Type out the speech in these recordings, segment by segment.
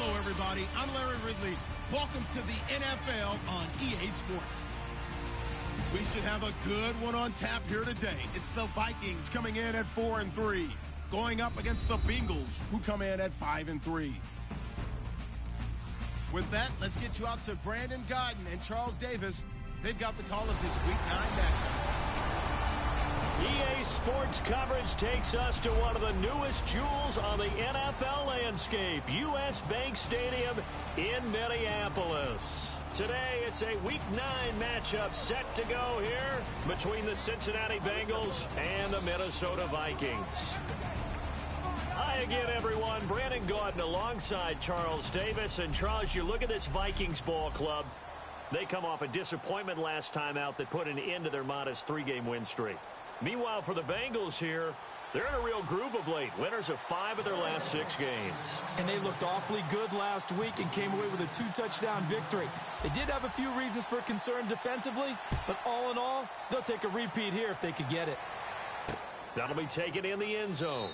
Hello, everybody. I'm Larry Ridley. Welcome to the NFL on EA Sports. We should have a good one on tap here today. It's the Vikings coming in at 4-3, going up against the Bengals, who come in at 5-3. With that, let's get you out to Brandon Godden and Charles Davis. They've got the call of this Week 9 matchup. EA Sports coverage takes us to one of the newest jewels on the NFL landscape, US Bank Stadium in Minneapolis. Today, it's a Week 9 matchup set to go here between the Cincinnati Bengals and the Minnesota Vikings. Hi again, everyone. Brandon Gaudin alongside Charles Davis. And Charles, you look at this Vikings ball club. They come off a disappointment last time out that put an end to their modest 3-game win streak. Meanwhile, for the Bengals here, they're in a real groove of late. Winners of 5 of their last 6 games. And they looked awfully good last week and came away with a 2-touchdown victory. They did have a few reasons for concern defensively, but all in all, they'll take a repeat here if they could get it. That'll be taken in the end zone.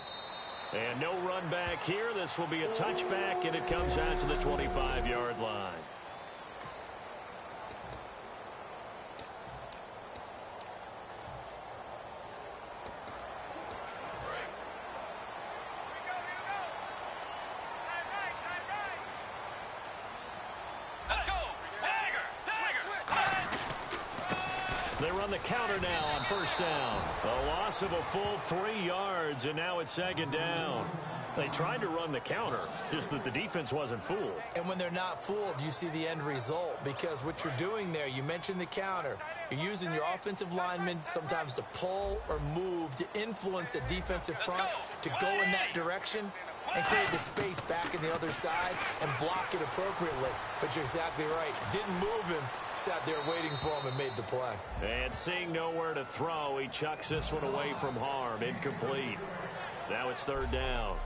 And no run back here. This will be a touchback, and it comes out to the 25-yard line. They run the counter now on first down. A loss of a full 3 yards, and now it's 2nd down. They tried to run the counter, just that the defense wasn't fooled. And when they're not fooled, you see the end result, because what you're doing there, you mentioned the counter. You're using your offensive linemen sometimes to pull or move to influence the defensive front to go in that direction and create the space back in the other side and block it appropriately. But you're exactly right. Didn't move him, sat there waiting for him and made the play. And seeing nowhere to throw, he chucks this one away from harm. Incomplete. Now it's 3rd down.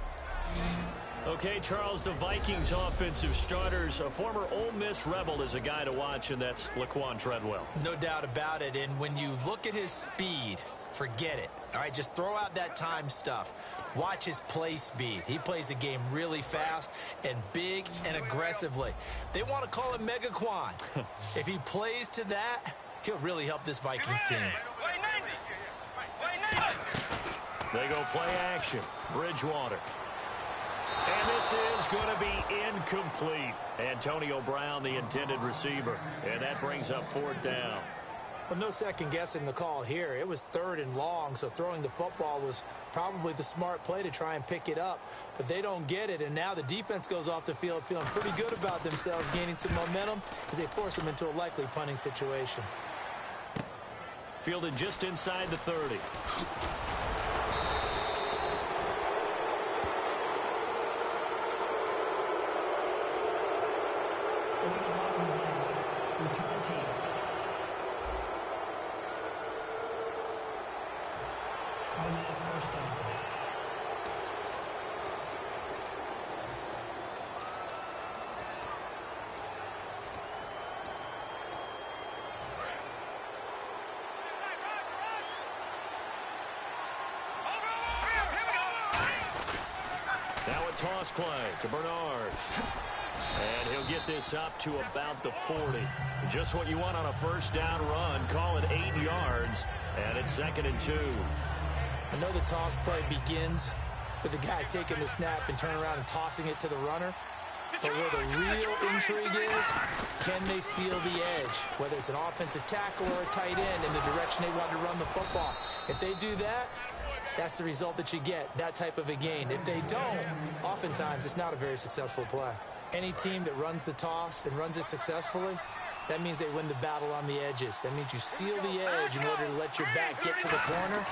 Okay, Charles, the Vikings offensive starters, a former Ole Miss Rebel is a guy to watch, and that's Laquan Treadwell. No doubt about it, and when you look at his speed, forget it. All right, just throw out that time stuff. Watch his play speed. He plays the game really fast and big and aggressively. They want to call him Megaquan. If he plays to that, he'll really help this Vikings team. They go play action. Bridgewater. And this is going to be incomplete. Antonio Brown, the intended receiver. And that brings up 4th down. Well, no second guessing the call here. It was 3rd and long, so throwing the football was probably the smart play to try and pick it up. But they don't get it, and now the defense goes off the field feeling pretty good about themselves, gaining some momentum as they force them into a likely punting situation. Fielded just inside the 30. Return team. Automatic first down. Now a toss play to Bernard. And he'll get this up to about the 40. Just what you want on a first down run. Call it 8 yards. And it's 2nd and 2. I know the toss play begins with the guy taking the snap and turning around and tossing it to the runner. But where the real intrigue is, can they seal the edge? Whether it's an offensive tackle or a tight end in the direction they want to run the football. If they do that, that's the result that you get, that type of a gain. If they don't, oftentimes it's not a very successful play. Any team that runs the toss and runs it successfully, that means they win the battle on the edges. That means you seal the edge in order to let your back get to the corner.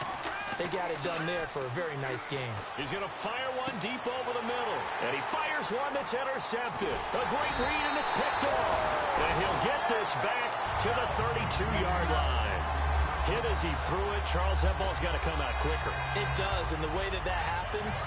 They got it done there for a very nice game. He's going to fire one deep over the middle. And he fires one that's intercepted. A great read, and it's picked off. And he'll get this back to the 32-yard line. Hit as he threw it. Charles, that ball's got to come out quicker. It does, and the way that happens,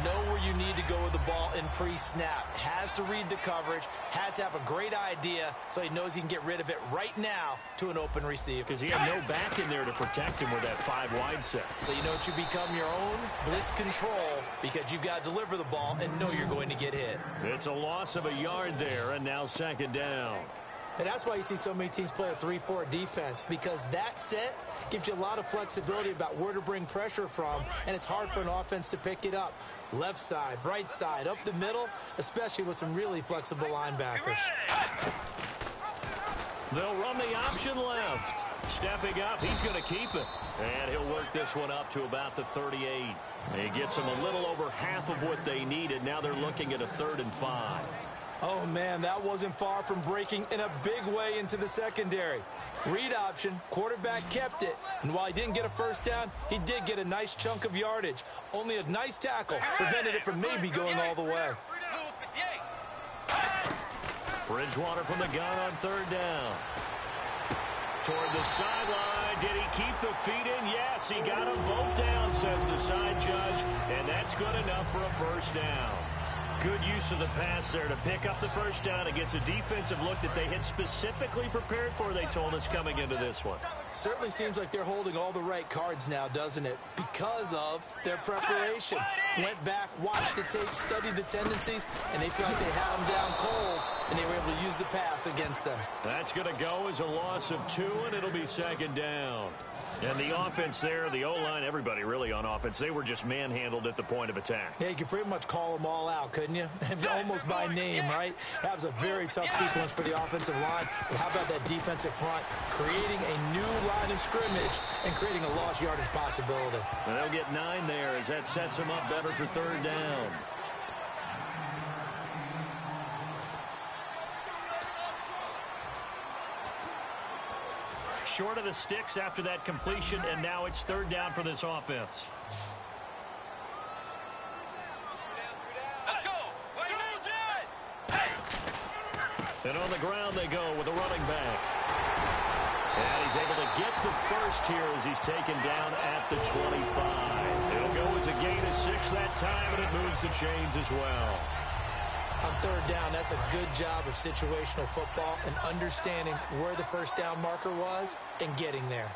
know where you need to go with the ball in pre-snap. Has to read the coverage, has to have a great idea so he knows he can get rid of it right now to an open receiver. Because he had no back in there to protect him with that 5 wide set. So you know it should become your own blitz control because you've got to deliver the ball and know you're going to get hit. It's a loss of a yard there, and now second down. And that's why you see so many teams play a 3-4 defense, because that set gives you a lot of flexibility about where to bring pressure from, and it's hard for an offense to pick it up. Left side, right side, up the middle, especially with some really flexible linebackers. They'll run the option left. Stepping up, he's going to keep it. And he'll work this one up to about the 38. He gets them a little over half of what they needed. Now they're looking at a 3rd and 5. Oh, man, that wasn't far from breaking in a big way into the secondary. Read option, quarterback kept it. And while he didn't get a first down, he did get a nice chunk of yardage. Only a nice tackle prevented it from maybe going all the way. Bridgewater from the gun on 3rd down. Toward the sideline. Did he keep the feet in? Yes, he got them both down, says the side judge. And that's good enough for a first down. Good use of the pass there to pick up the first down against a defensive look that they had specifically prepared for, they told us, coming into this one. Certainly seems like they're holding all the right cards now, doesn't it? Because of their preparation. Went back, watched the tape, studied the tendencies, and they feel like they had them down cold, and they were able to use the pass against them. That's going to go as a loss of 2, and it'll be second down. And the offense there, the O-line, everybody really on offense, they were just manhandled at the point of attack. Yeah, you could pretty much call them all out, couldn't you? Almost by name, right? That was a very tough sequence for the offensive line. But how about that defensive front? Creating a new line of scrimmage and creating a lost yardage possibility. And they'll get 9 there as that sets them up better for 3rd down. Short of the sticks after that completion, and now it's 3rd down for this offense. Let's go! And on the ground they go with a running back. And he's able to get the first here as he's taken down at the 25. It'll go as a gain of 6 that time, and it moves the chains as well. On 3rd down, that's a good job of situational football and understanding where the first down marker was and getting there.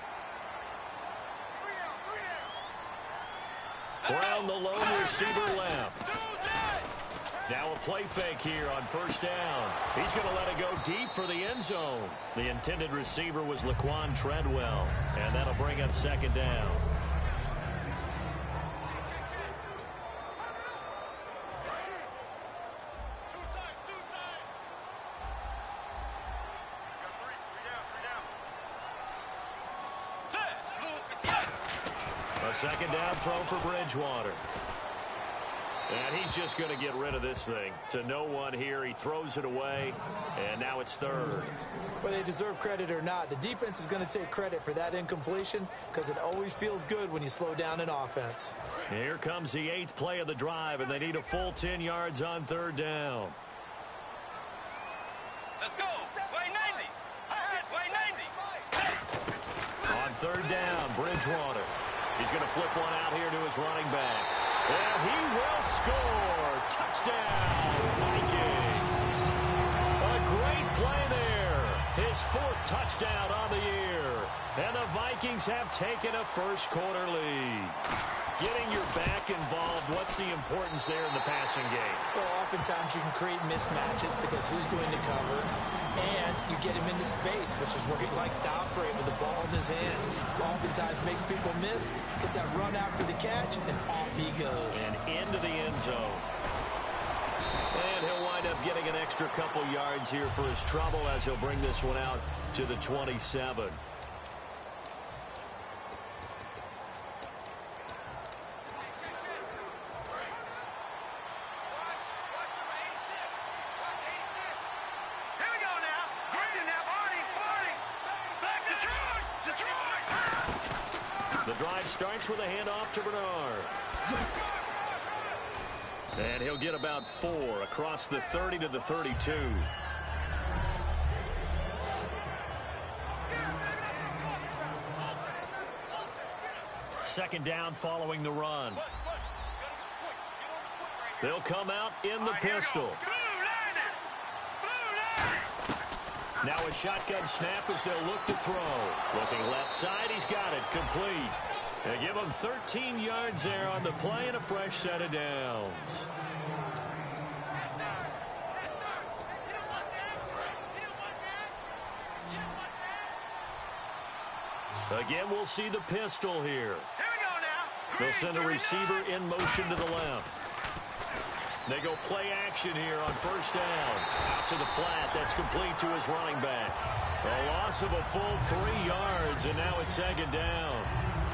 Brown, the lone receiver, left. Now a play fake here on 1st down. He's going to let it go deep for the end zone. The intended receiver was Laquan Treadwell, and that'll bring up 2nd down. A 2nd down throw for Bridgewater. And he's just going to get rid of this thing. To no one here. He throws it away, and now it's 3rd. Whether they deserve credit or not, the defense is going to take credit for that incompletion because it always feels good when you slow down an offense. Here comes the 8th play of the drive, and they need a full 10 yards on 3rd down. Let's go! Way 90! Way 90! On 3rd down, Bridgewater. He's going to flip one out here to his running back. And he will score. Touchdown, Vikings. A great play there. His 4th touchdown on the year. And the Vikings have taken a first-quarter lead. Getting your back involved, what's the importance there in the passing game? Well, oftentimes you can create mismatches because who's going to cover, and you get him into space, which is where he likes to operate with the ball in his hands. Oftentimes makes people miss, gets that run after the catch, and off he goes. And into the end zone. And he'll wind up getting an extra couple yards here for his trouble as he'll bring this one out to the 27. The drive starts with a handoff to Bernard. And he'll get about 4 across the 30 to the 32. Second down following the run. They'll come out in the pistol. Now a shotgun snap as they'll look to throw. Looking left side, he's got it. Complete. They give him 13 yards there on the play and a fresh set of downs. Again, we'll see the pistol here. Here we go now. They'll send a receiver in motion to the left. They go play action here on first down. Out to the flat. That's complete to his running back. A loss of a full 3 yards, and now it's second down.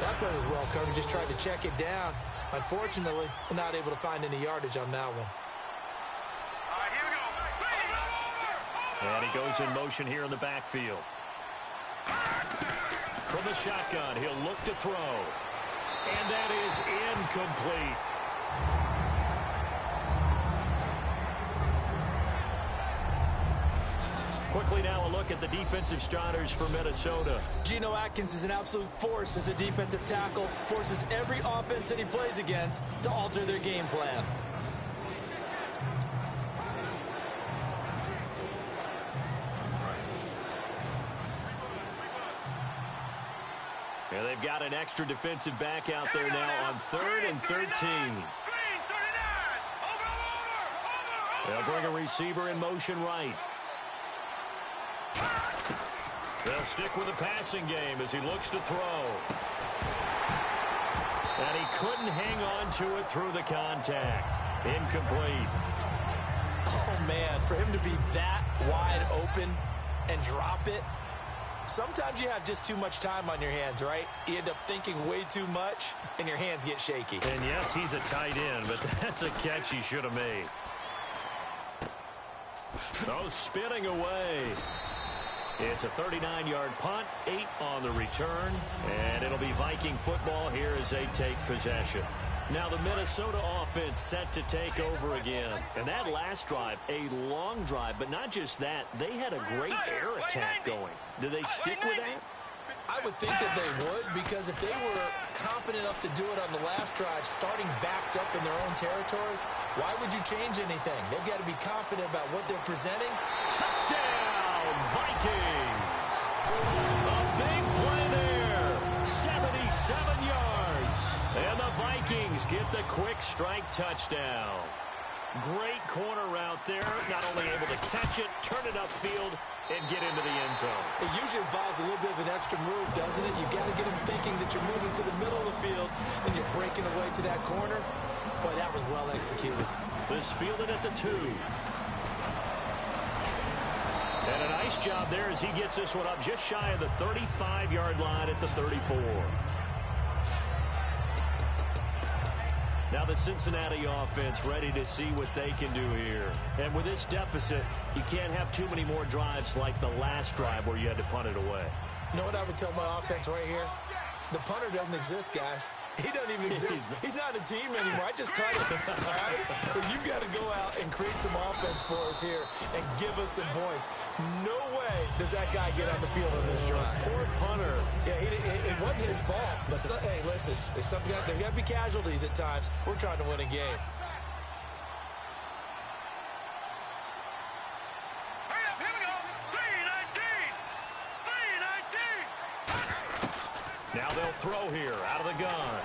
That play was well covered. Just tried to check it down. Unfortunately, not able to find any yardage on that one. All right, here we go. And he goes in motion here in the backfield. From the shotgun, he'll look to throw. And that is incomplete. Quickly now a look at the defensive starters for Minnesota. Geno Atkins is an absolute force as a defensive tackle. Forces every offense that he plays against to alter their game plan. And they've got an extra defensive back out there now on 3rd and 13. They'll bring a receiver in motion right. They'll stick with the passing game as he looks to throw. And he couldn't hang on to it through the contact. Incomplete. Oh, man, for him to be that wide open and drop it. Sometimes you have just too much time on your hands, right? You end up thinking way too much, and your hands get shaky. And yes, he's a tight end, but that's a catch he should have made. Oh, spinning away. It's a 39-yard punt, 8 on the return, and it'll be Viking football here as they take possession. Now the Minnesota offense set to take over again. And that last drive, a long drive, but not just that, they had a great air attack going. Do they stick with that? I would think that they would, because if they were competent enough to do it on the last drive, starting backed up in their own territory, why would you change anything? They've got to be confident about what they're presenting. Touchdown, Vikings! A big play there, 77 yards. And the Vikings get the quick strike touchdown. Great corner route there, not only able to catch it, turn it upfield, and get into the end zone. It usually involves a little bit of an extra move, doesn't it? You've got to get them thinking that you're moving to the middle of the field and you're breaking away to that corner. Boy, that was well executed. This fielded at the 2. And a nice job there as he gets this one up just shy of the 35-yard line at the 34. Now the Cincinnati offense ready to see what they can do here. And with this deficit, you can't have too many more drives like the last drive where you had to punt it away. You know what I would tell my offense right here? The punter doesn't exist, guys. He doesn't even exist. He's not a team anymore. I just cut him. All right? So you've got to go out and create some offense for us here and give us some points. No way does that guy get on the field on this drive. Poor punter. Yeah, it wasn't his fault. But, hey, listen, there's got to be casualties at times. We're trying to win a game. Now they'll throw here out of the gun.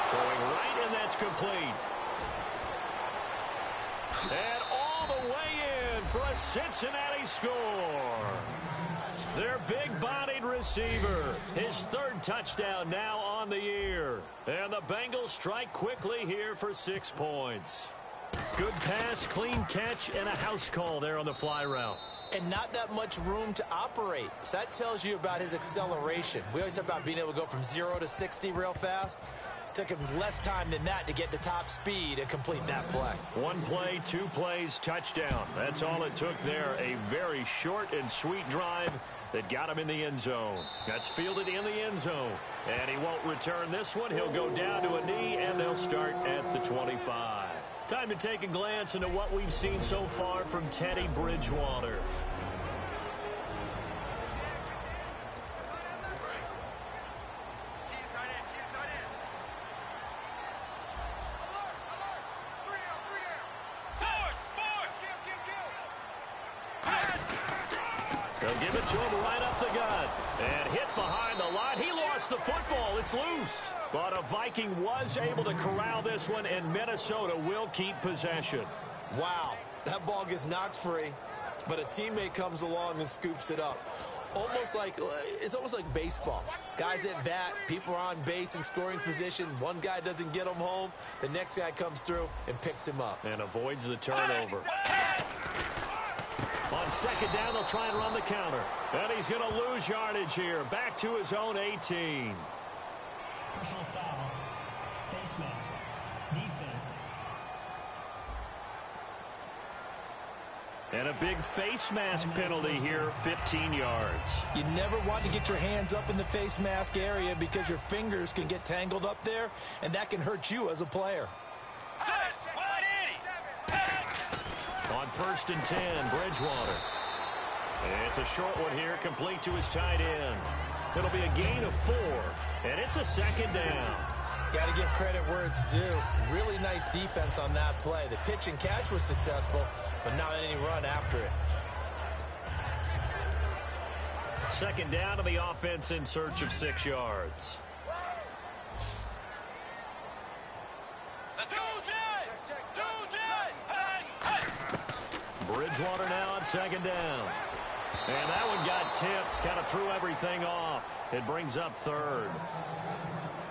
Throwing right, and that's complete. And all the way in for a Cincinnati score. Their big-bodied receiver. His 3rd touchdown now on the year. And the Bengals strike quickly here for 6 points. Good pass, clean catch, and a house call there on the fly route. And not that much room to operate. So that tells you about his acceleration. We always talk about being able to go from 0 to 60 real fast. It took him less time than that to get to top speed and complete that play. 1 play, 2 plays, touchdown. That's all it took there. A very short and sweet drive that got him in the end zone. That's fielded in the end zone. And he won't return this one. He'll go down to a knee, and they'll start at the 25. Time to take a glance into what we've seen so far from Teddy Bridgewater. They'll give it to him right up the gut. And hit behind the line. He lost the football. It's loose. But a Viking was able to corral this one, and Minnesota will keep possession. Wow, that ball gets knocked free, but a teammate comes along and scoops it up. It's almost like baseball. Guys at bat, people are on base in scoring position. One guy doesn't get him home. The next guy comes through and picks him up. And avoids the turnover. On second down, they'll try and run the counter. And he's going to lose yardage here. Back to his own 18. Personal foul. Face mask. Defense. And a big face mask penalty here, 15 yards. You never want to get your hands up in the face mask area because your fingers can get tangled up there, and that can hurt you as a player. On 1st and 10, Bridgewater. And it's a short one here, complete to his tight end. It'll be a gain of 4, and it's a second down. Got to give credit where it's due. Really nice defense on that play. The pitch and catch was successful, but not any run after it. Second down to the offense in search of 6 yards. Let's go, Bridgewater now on second down. And that one got tipped, kind of threw everything off. It brings up 3rd.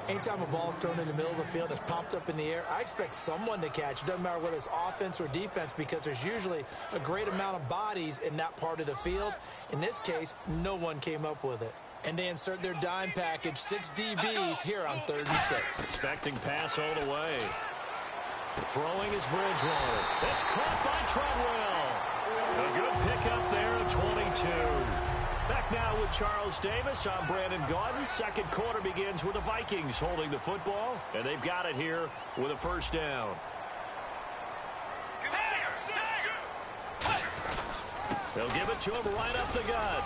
Anytime a ball's thrown in the middle of the field, it's popped up in the air, I expect someone to catch. It doesn't matter whether it's offense or defense because there's usually a great amount of bodies in that part of the field. In this case, no one came up with it. And they insert their dime package, 6 DBs here on 3rd and 6. Expecting pass all the way. Throwing is Bridgewater. That's caught by Treadwell. A good pickup there at 22. Back now with Charles Davis. I'm Brandon Gaudin. Second quarter begins with the Vikings holding the football, and they've got it here with a first down. They'll give it to him right up the gut.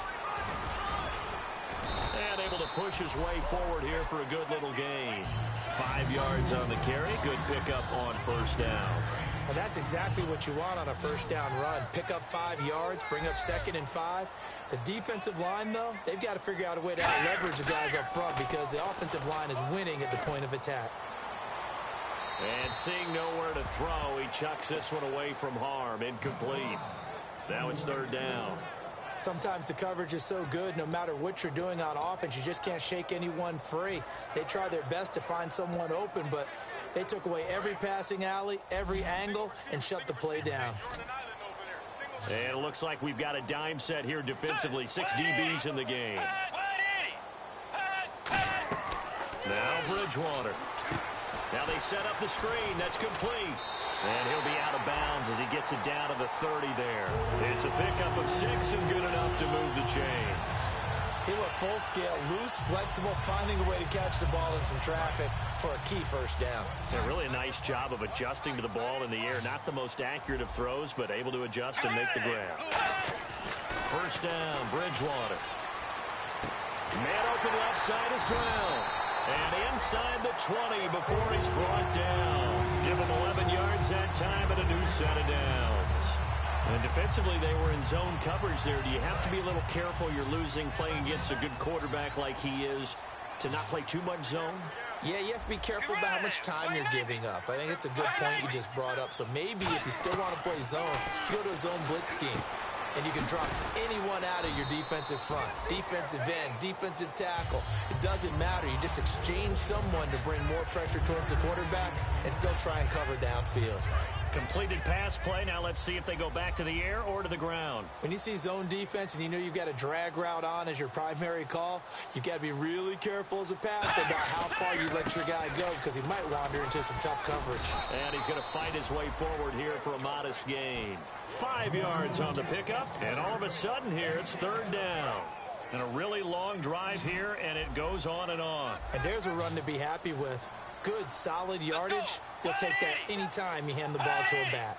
And able to push his way forward here for a good little gain. 5 yards on the carry. Good pickup on first down. And that's exactly what you want on a first down run. Pick up 5 yards, bring up 2nd and 5. The defensive line, though, they've got to figure out a way to leverage the guys up front because the offensive line is winning at the point of attack. And seeing nowhere to throw, he chucks this one away from harm. Incomplete. Now it's 3rd down. Sometimes the coverage is so good, no matter what you're doing on offense, you just can't shake anyone free. They try their best to find someone open, but they took away every passing alley, every angle, and shut the play down. And it looks like we've got a dime set here defensively. 6 DBs in the game. Now Bridgewater. Now they set up the screen. That's complete. And he'll be out of bounds as he gets it down to the 30 there. It's a pickup of 6 and good enough to move the chains. He looked full scale, loose, flexible, finding a way to catch the ball in some traffic for a key first down. Yeah, really a nice job of adjusting to the ball in the air. Not the most accurate of throws, but able to adjust and make the grab. First down, Bridgewater. Man open left side is Brown. And inside the 20 before he's brought down. Give him 11 yards that time and a new set of downs. And defensively, they were in zone coverage there. Do you have to be a little careful? You're losing playing against a good quarterback like he is to not play too much zone? Yeah, you have to be careful about how much time you're giving up. I think it's a good point you just brought up. So maybe if you still want to play zone, you go to a zone blitz scheme. And you can drop anyone out of your defensive front. Defensive end, defensive tackle. It doesn't matter. You just exchange someone to bring more pressure towards the quarterback and still try and cover downfield. Completed pass play. Now let's see if they go back to the air or to the ground. When you see zone defense and you know you've got a drag route on as your primary call, you've got to be really careful as a passer about how far you let your guy go because he might wander into some tough coverage. And he's going to fight his way forward here for a modest gain. 5 yards on the pickup, and all of a sudden here it's 3rd down. And a really long drive here, and it goes on and on. And there's a run to be happy with. Good, solid yardage. You'll take that anytime you hand the ball to a back.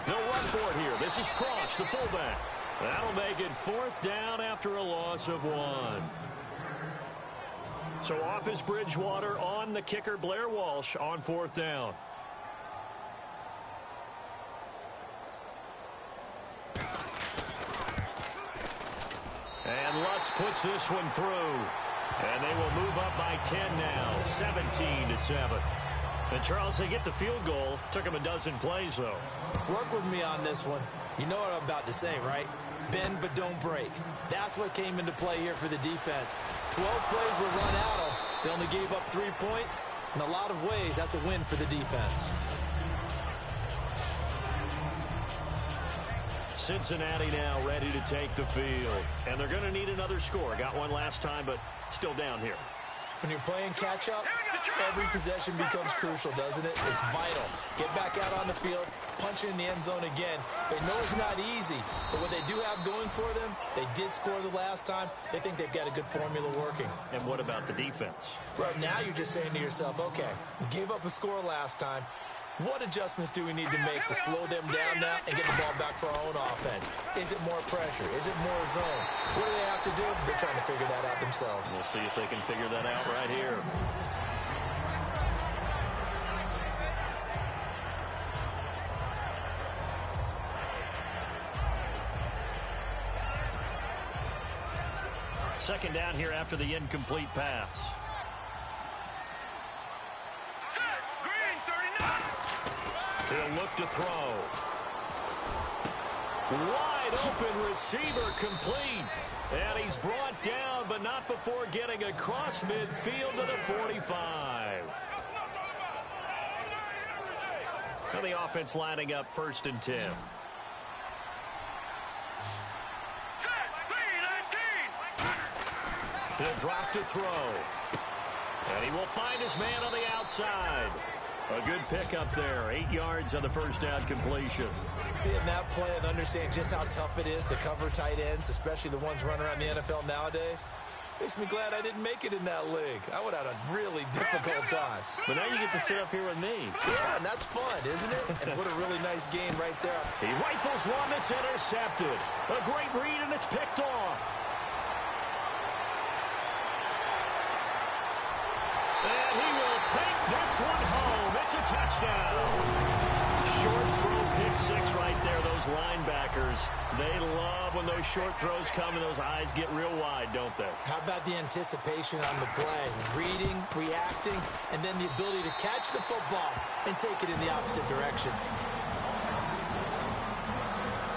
They'll run for it here. This is Prosh, the fullback. That'll make it 4th down after a loss of 1. So off is Bridgewater, on the kicker Blair Walsh on 4th down. Brooks puts this one through. And they will move up by 10 now, 17-7. And, Charles, they get the field goal. Took them a dozen plays, though. Work with me on this one. You know what I'm about to say, right? Bend but don't break. That's what came into play here for the defense. 12 plays were run out of. They only gave up 3 points. In a lot of ways, that's a win for the defense. Cincinnati now ready to take the field. And they're going to need another score. Got one last time, but still down here. When you're playing catch-up, every possession becomes crucial, doesn't it? It's vital. Get back out on the field, punch it in the end zone again. They know it's not easy, but what they do have going for them, they did score the last time. They think they've got a good formula working. And what about the defense? Right now, you're just saying to yourself, okay, we gave up a score last time. What adjustments do we need to make to slow them down now and get the ball back for our own offense? Is it more pressure? Is it more zone? What do they have to do? They're trying to figure that out themselves. We'll see if they can figure that out right here. Second down here after the incomplete pass. He'll look to throw. Wide open receiver complete. And he's brought down, but not before getting across midfield to the 45. Now the offense lining up 1st and 10. He'll drop to throw. And he will find his man on the outside. A good pickup there. 8 yards on the first down completion. Seeing that play and understand just how tough it is to cover tight ends, especially the ones running around the NFL nowadays, makes me glad I didn't make it in that league. I would have had a really difficult time. But now you get to sit up here with me. Yeah, and that's fun, isn't it? And what a really nice game right there. He rifles one that's intercepted. A great read, and it's picked off. And he will take this one home. It's a touchdown. Short throw, pick six right there. Those linebackers, they love when those short throws come and those eyes get real wide, don't they? How about the anticipation on the play? Reading, reacting, and then the ability to catch the football and take it in the opposite direction.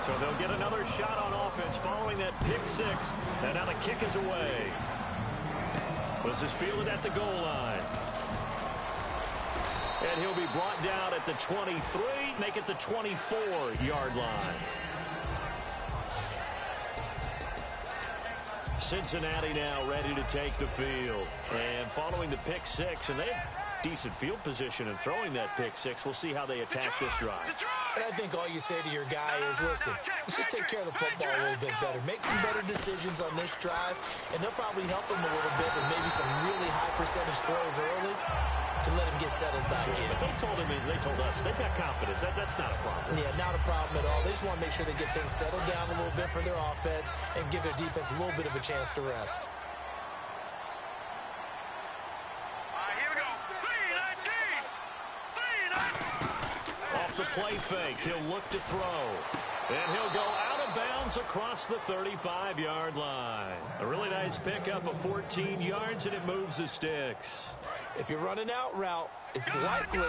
So they'll get another shot on offense following that pick six. And now the kick is away. This is fielded at the goal line. And he'll be brought down at the 23, make it the 24-yard line. Cincinnati now ready to take the field. And following the pick six, and they have decent field position in throwing that pick six. We'll see how they attack this drive. And I think all you say to your guy is, listen, let's just take care of the football a little bit better. Make some better decisions on this drive, and they'll probably help him a little bit with maybe some really high percentage throws early to let him get settled back in. But they told us they've got confidence. That's not a problem. Yeah, not a problem at all. They just want to make sure they get things settled down a little bit for their offense and give their defense a little bit of a chance to rest. The play fake. He'll look to throw. And he'll go out of bounds across the 35-yard line. A really nice pickup of 14 yards, and it moves the sticks. If you're running out route, it's likely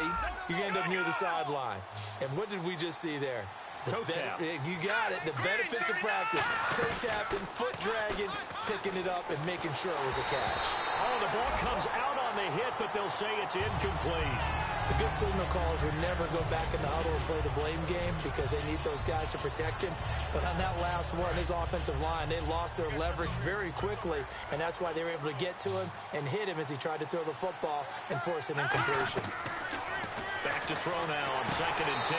you're going to end up near the sideline. And what did we just see there? Toe tap. You got it. The benefits of practice. Toe tapping, foot dragging, picking it up, and making sure it was a catch. Oh, the ball comes out on the hit, but they'll say it's incomplete. The good signal callers would never go back in the huddle and play the blame game because they need those guys to protect him. But on that last one, his offensive line, they lost their leverage very quickly, and that's why they were able to get to him and hit him as he tried to throw the football and force an incompletion. Back to throw now on 2nd and 10.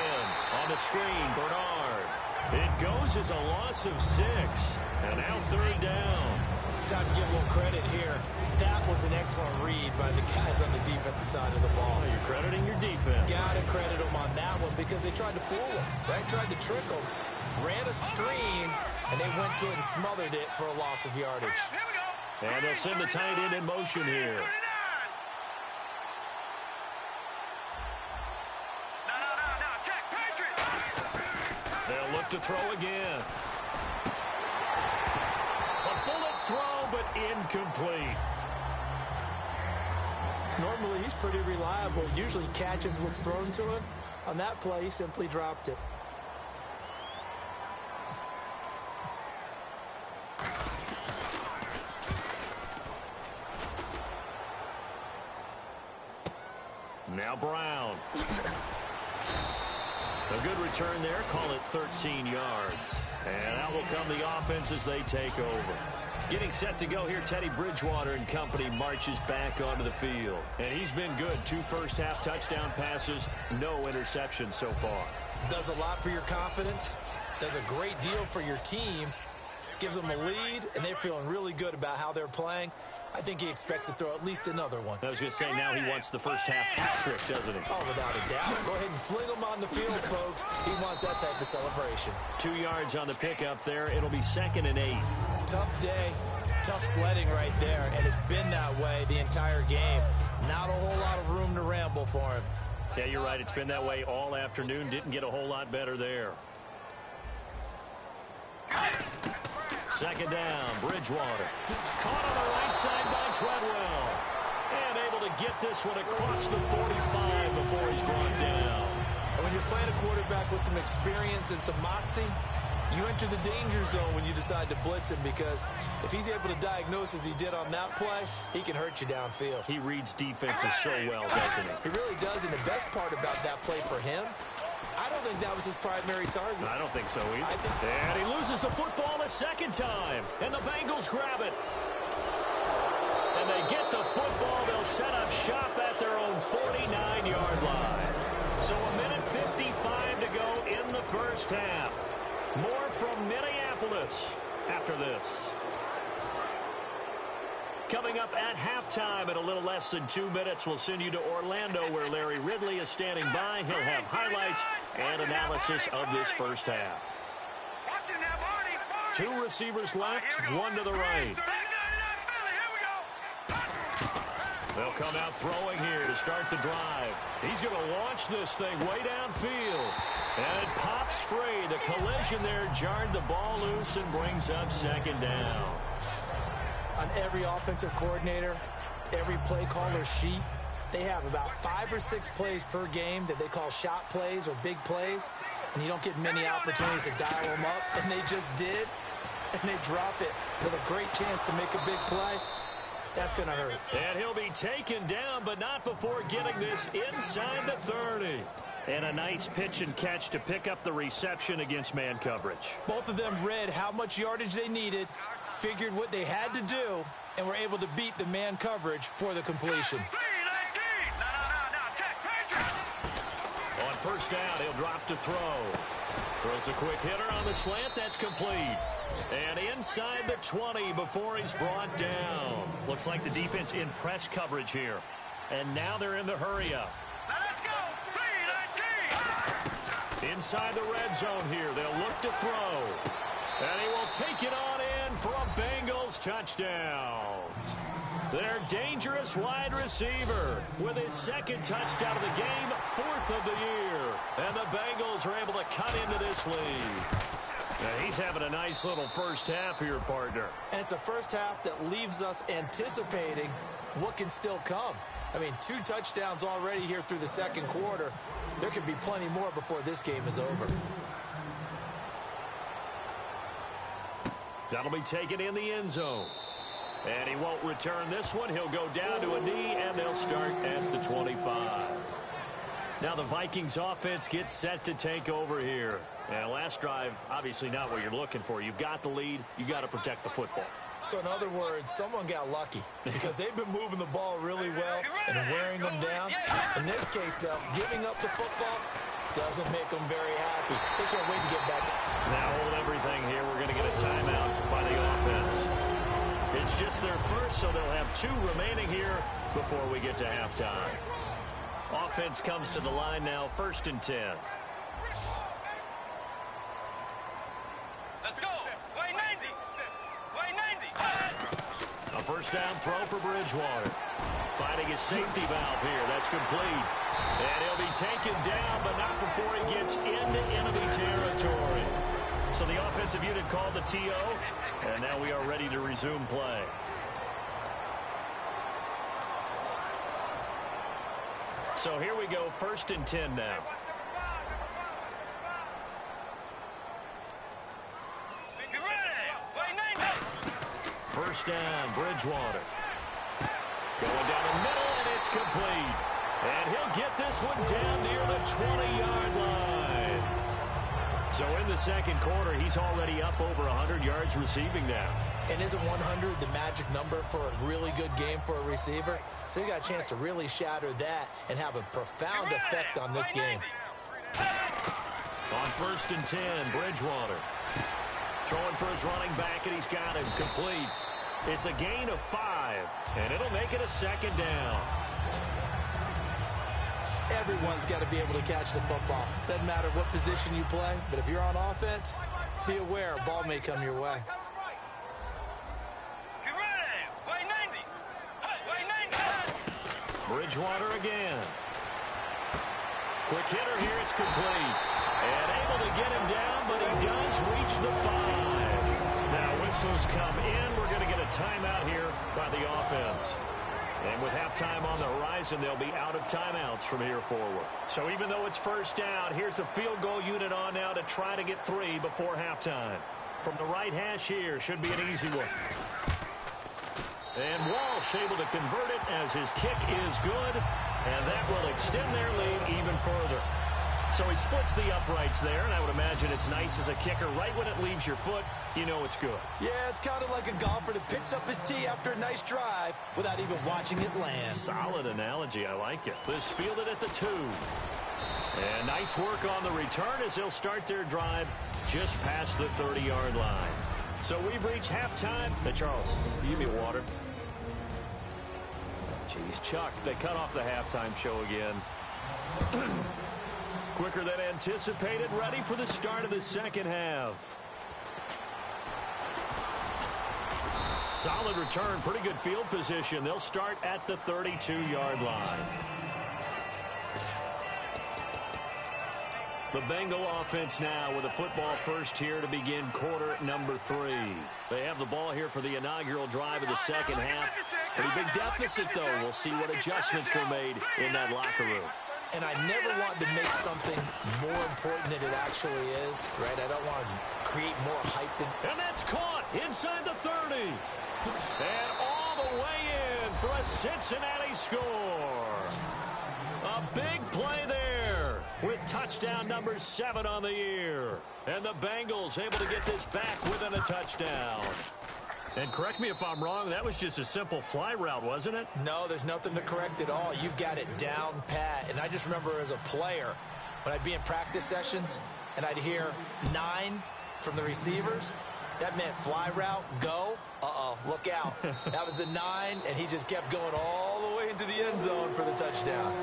On the screen, Bernard. It goes as a loss of 6. And now 3rd down. Time to give a little credit here. That was an excellent read by the guys on the defensive side of the ball. Oh, you're crediting your defense. Got to credit them on that one because they tried to fool him, right? Tried to trick him. Ran a screen, and they went to it and smothered it for a loss of yardage. And they'll send the tight end in motion here. They'll look to throw again. A bullet throw, but incomplete. Normally, he's pretty reliable. Usually catches what's thrown to him. On that play, he simply dropped it. Now Brown. A good return there. Call it 13 yards. And out will come the offense as they take over. Getting set to go here, Teddy Bridgewater and company marches back onto the field. And he's been good. 2 first-half touchdown passes, no interceptions so far. Does a lot for your confidence. Does a great deal for your team. Gives them a lead, and they're feeling really good about how they're playing. I think he expects to throw at least another one. I was going to say, now he wants the first-half hat trick, doesn't he? Oh, without a doubt. Go ahead and fling him on the field, folks. He wants that type of celebration. 2 yards on the pickup there. It'll be 2nd and 8. Tough day, tough sledding right there, and it's been that way the entire game. Not a whole lot of room to ramble for him. Yeah, you're right. It's been that way all afternoon. Didn't get a whole lot better there. 2nd down, Bridgewater. Caught on the right side by Treadwell. And able to get this one across the 45 before he's brought down. And when you're playing a quarterback with some experience and some moxie, you enter the danger zone when you decide to blitz him, because if he's able to diagnose as he did on that play, he can hurt you downfield. He reads defenses so well, doesn't he? He really does, and the best part about that play for him, I don't think that was his primary target. I don't think so either. And he loses the football a second time, and the Bengals grab it. And they get the football. They'll set up shop at their own 49-yard line. So 1:55 to go in the first half. More from Minneapolis after this. Coming up at halftime in a little less than 2 minutes, we'll send you to Orlando, where Larry Ridley is standing by. He'll have highlights and analysis of this first half. 2 receivers left, 1 to the right. They'll come out throwing here to start the drive. He's going to launch this thing way downfield. And it pops free. The collision there jarred the ball loose and brings up 2nd down. On every offensive coordinator, every play caller sheet, they have about 5 or 6 plays per game that they call shot plays or big plays, and you don't get many opportunities to dial them up, and they just did, and they drop it with a great chance to make a big play. That's going to hurt. And he'll be taken down, but not before getting this inside the 30. And a nice pitch and catch to pick up the reception against man coverage. Both of them read how much yardage they needed, figured what they had to do, and were able to beat the man coverage for the completion. On first down, he'll drop to throw. Throws a quick hitter on the slant. That's complete. And inside the 20 before he's brought down. Looks like the defense in press coverage here. And now they're in the hurry up. Inside the red zone here. They'll look to throw. And he will take it on in for a Bengals touchdown. Their dangerous wide receiver with his 2nd touchdown of the game, 4th of the year. And the Bengals are able to cut into this lead. Now he's having a nice little first half here, partner. And it's a first half that leaves us anticipating what can still come. I mean, 2 touchdowns already here through the 2nd quarter. There could be plenty more before this game is over. That'll be taken in the end zone. And he won't return this one. He'll go down to a knee, and they'll start at the 25. Now the Vikings offense gets set to take over here. And last drive, obviously not what you're looking for. You've got the lead. You've got to protect the football. So in other words, someone got lucky because they've been moving the ball really well and wearing them down. In this case, though, giving up the football doesn't make them very happy. They can't wait to get back. Now hold everything here. We're going to get a timeout by the offense. It's just their first, so they'll have 2 remaining here before we get to halftime. Offense comes to the line now, 1st and 10. Let's go. Play 90. Play 90. A first down throw for Bridgewater. Finding his safety valve here. That's complete. And he'll be taken down, but not before he gets into enemy territory. So the offensive unit called the TO, and now we are ready to resume play. So here we go, 1st and 10 now. First down, Bridgewater. Going down the middle, and it's complete. And he'll get this one down near the 20-yard line. So in the second quarter, he's already up over 100 yards receiving now. And isn't 100 the magic number for a really good game for a receiver? So he got a chance to really shatter that and have a profound effect on this game. On 1st and 10, Bridgewater. Throwing for his running back, and he's got him complete. It's a gain of 5, and it'll make it a 2nd down. Everyone's got to be able to catch the football. Doesn't matter what position you play, but if you're on offense, be aware a ball may come your way. Bridgewater again. Quick hitter here, it's complete. And able to get him down, but he does reach the 5. Now whistles come in. We're going to get a timeout here by the offense. And with halftime on the horizon, they'll be out of timeouts from here forward. So even though it's 1st down, here's the field goal unit on now to try to get 3 before halftime. From the right hash here, should be an easy one. And Walsh able to convert it as his kick is good, and that will extend their lead even further. So he splits the uprights there, and I would imagine it's nice as a kicker. Right when it leaves your foot, you know it's good. Yeah, it's kind of like a golfer that picks up his tee after a nice drive without even watching it land. Solid analogy. I like it. This fielded at the 2. And nice work on the return as they'll start their drive just past the 30-yard line. So we've reached halftime. Hey, Charles, give me water. Jeez, Chuck, they cut off the halftime show again. Quicker than anticipated, ready for the start of the second half. Solid return, pretty good field position. They'll start at the 32-yard line. The Bengal offense now with a football first here to begin quarter number 3. They have the ball here for the inaugural drive of the second half. Pretty big deficit, though. We'll see what adjustments were made in that locker room. And I never want to make something more important than it actually is, right? I don't want to create more hype than... And that's caught inside the 30. And all the way in for a Cincinnati score. A big play there with touchdown number 7 on the year. And the Bengals able to get this back within a touchdown. And correct me if I'm wrong, that was just a simple fly route, wasn't it? No, there's nothing to correct at all. You've got it down pat. And I just remember as a player, when I'd be in practice sessions and I'd hear 9 from the receivers, that meant fly route, go. Uh-oh, look out. That was the 9, and he just kept going all the way into the end zone for the touchdown.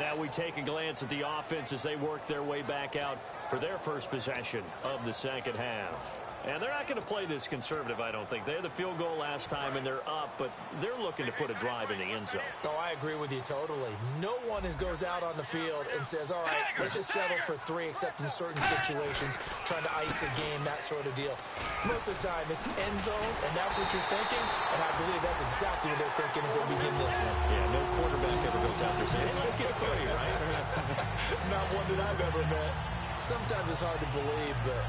Now we take a glance at the offense as they work their way back out for their first possession of the second half. And they're not going to play this conservative, I don't think. They had the field goal last time, and they're up, but they're looking to put a drive in the end zone. Oh, I agree with you totally. No one goes out on the field and says, all right, let's just settle for 3, except in certain situations, trying to ice a game, that sort of deal. Most of the time, it's end zone, and that's what you're thinking, and I believe that's exactly what they're thinking as they begin this one. Yeah, no quarterback ever goes out there saying, hey, let's get 3, right? Not one that I've ever met. Sometimes it's hard to believe, but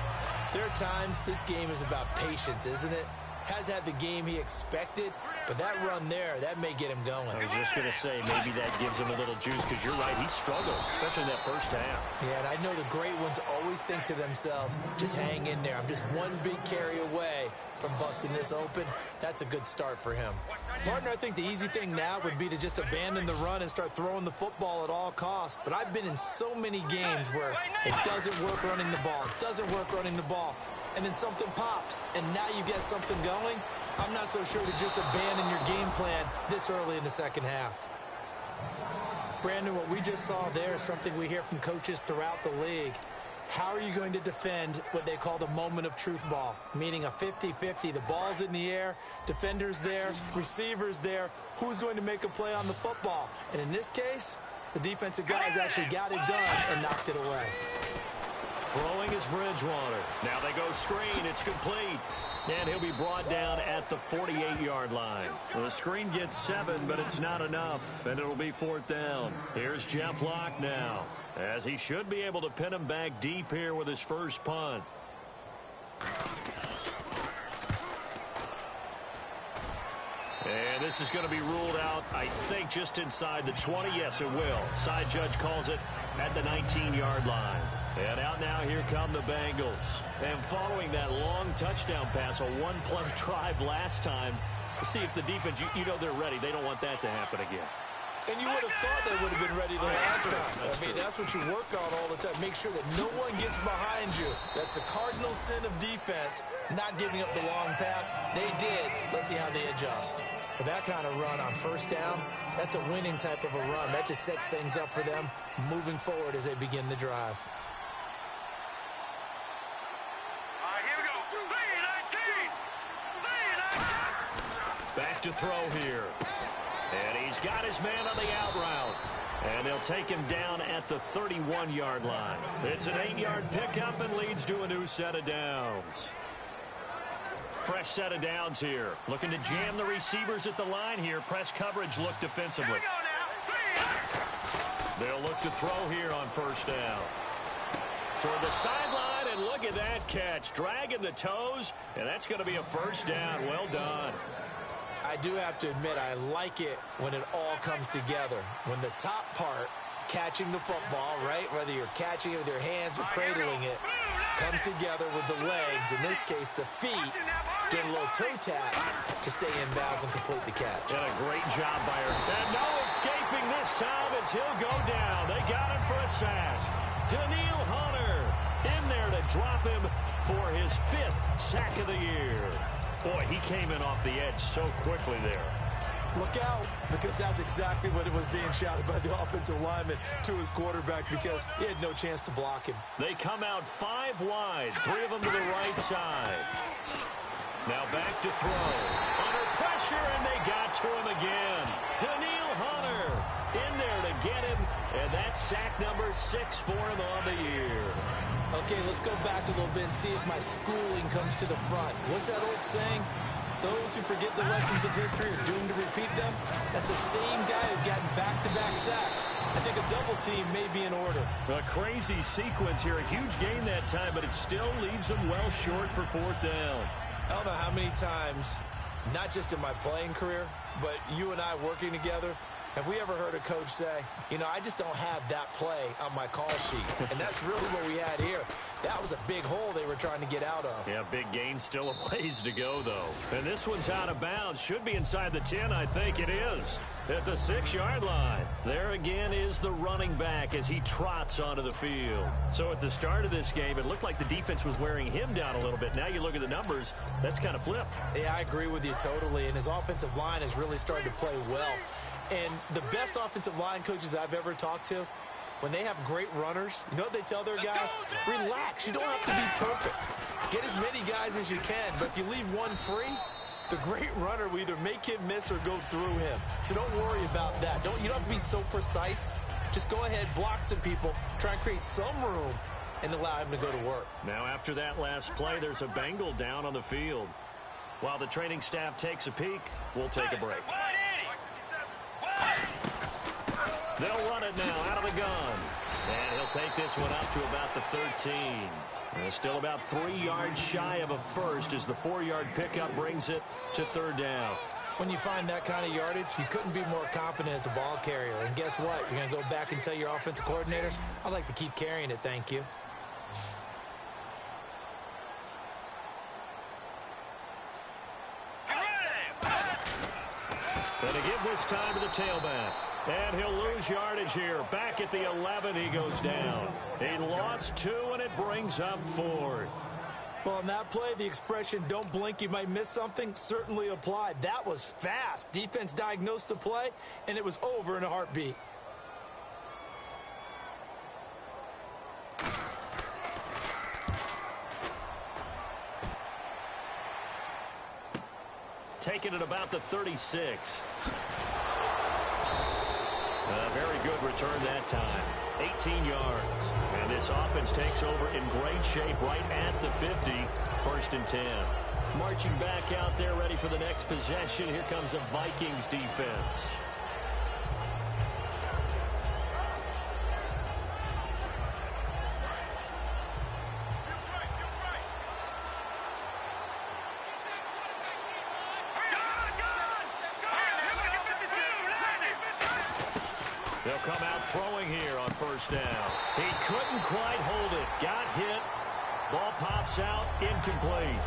there are times this game is about patience, isn't it? Has had the game he expected, but that run there, that may get him going. I was just going to say, maybe that gives him a little juice, because you're right, he struggled, especially in that first half. Yeah, and I know the great ones always think to themselves, just hang in there. I'm just one big carry away from busting this open. That's a good start for him. Partner, I think the easy thing now would be to just abandon the run and start throwing the football at all costs. But I've been in so many games where it doesn't work running the ball. It doesn't work running the ball. And then something pops, and now you get something going. I'm not so sure to just abandon your game plan this early in the second half. Brandon, what we just saw there is something we hear from coaches throughout the league. How are you going to defend what they call the moment of truth ball, meaning a 50-50? The ball's in the air, defenders there, receivers there. Who's going to make a play on the football? And in this case, the defensive guys actually got it done and knocked it away. Throwing is Bridgewater. Now they go screen. It's complete. And he'll be brought down at the 48-yard line. The screen gets 7, but it's not enough, and it'll be 4th down. Here's Jeff Locke now, as he should be able to pin him back deep here with his first punt. And this is going to be ruled out, I think, just inside the 20. Yes, it will. Side judge calls it at the 19-yard line. And out now, here come the Bengals. And following that long touchdown pass, a one-play drive last time, see if the defense, you know they're ready. They don't want that to happen again. And you would have thought they would have been ready the last time. That's what you work on all the time. Make sure that no one gets behind you. That's the cardinal sin of defense, not giving up the long pass. They did. Let's see how they adjust. With that kind of run on first down, that's a winning type of a run. That just sets things up for them moving forward as they begin the drive. All right, here we go. 3-19. Back to throw here. And he's got his man on the out route. And they'll take him down at the 31-yard line. It's an 8-yard pickup and leads to a new set of downs. Fresh set of downs here. Looking to jam the receivers at the line here. Press coverage look defensively. They'll look to throw here on first down. Toward the sideline, and look at that catch. Dragging the toes, and that's going to be a first down. Well done. I do have to admit, I like it when it all comes together. When the top part, catching the football, right, whether you're catching it with your hands or cradling it, comes together with the legs, in this case the feet, doing a little toe tap to stay in bounds and complete the catch. And a great job by her. And no escaping this time as he'll go down. They got him for a sack. Daniil Hunter in there to drop him for his 5th sack of the year. Boy, he came in off the edge so quickly there. Look out, because that's exactly what it was being shouted by the offensive lineman to his quarterback, because he had no chance to block him. They come out 5 wide, 3 of them to the right side. Now back to throw. Under pressure, and they got to him again. Daniil Hunter in there to get him, and that's sack number 6 for him on the year. Okay, let's go back a little bit and see if my schooling comes to the front. What's that old saying? Those who forget the lessons of history are doomed to repeat them. That's the same guy who's gotten back-to-back sacks. I think a double team may be in order. A crazy sequence here. A huge gain that time, but it still leaves them well short for 4th down. I don't know how many times, not just in my playing career, but you and I working together, have we ever heard a coach say, you know, I just don't have that play on my call sheet? And that's really what we had here. That was a big hole they were trying to get out of. Yeah, big gain, still a ways to go, though. And this one's out of bounds. Should be inside the 10, I think it is. At the 6-yard line. There again is the running back as he trots onto the field. So at the start of this game, it looked like the defense was wearing him down a little bit. Now you look at the numbers, that's kind of flipped. Yeah, I agree with you totally. And his offensive line has really started to play well. And the best offensive line coaches that I've ever talked to, when they have great runners, you know what they tell their guys? Relax. You don't have to be perfect. Get as many guys as you can. But if you leave one free, the great runner will either make him miss or go through him. So don't worry about that. You don't have to be so precise. Just go ahead, block some people, try and create some room, and allow him to go to work. Now after that last play, there's a Bengal down on the field. While the training staff takes a peek, we'll take a break. They'll run it now out of the gun. And he'll take this one up to about the 13. And still about 3 yards shy of a first as the 4-yard pickup brings it to 3rd down. When you find that kind of yardage, you couldn't be more confident as a ball carrier. And guess what? You're going to go back and tell your offensive coordinator, I'd like to keep carrying it, thank you. And to give this time to the tailback. And he'll lose yardage here. Back at the 11, he goes down. He lost 2, and it brings up 4th. Well, on that play, the expression, don't blink, you might miss something, certainly applied. That was fast. Defense diagnosed the play, and it was over in a heartbeat. Taken at about the 36. A very good return that time. 18 yards. And this offense takes over in great shape right at the 50. 1st and 10. Marching back out there, ready for the next possession. Here comes the Vikings defense. They'll come out throwing here on 1st down. He couldn't quite hold it. Got hit. Ball pops out. Incomplete.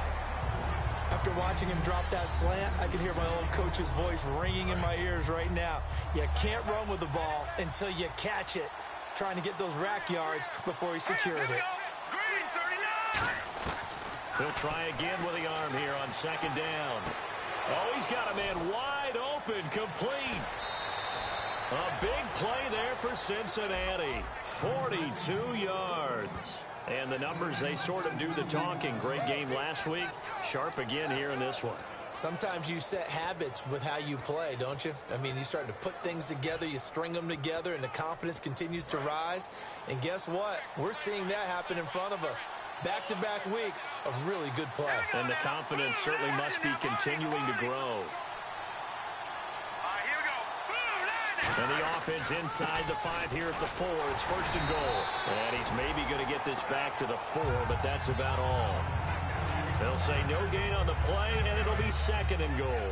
After watching him drop that slant, I can hear my old coach's voice ringing in my ears right now. You can't run with the ball until you catch it. Trying to get those rack yards before he secured it. He'll try again with the arm here on 2nd down. Oh, he's got a man wide open. Complete. A big play there for Cincinnati. 42 yards. And the numbers, they sort of do the talking. Great game last week. Sharp again here in this one. Sometimes you set habits with how you play, don't you? I mean, you start to put things together, you string them together, and the confidence continues to rise. And guess what? We're seeing that happen in front of us. Back-to-back weeks of really good play. And the confidence certainly must be continuing to grow. And the offense inside the 5 here at the 4. It's 1st and goal. And he's maybe going to get this back to the 4, but that's about all. They'll say no gain on the play, and it'll be 2nd and goal.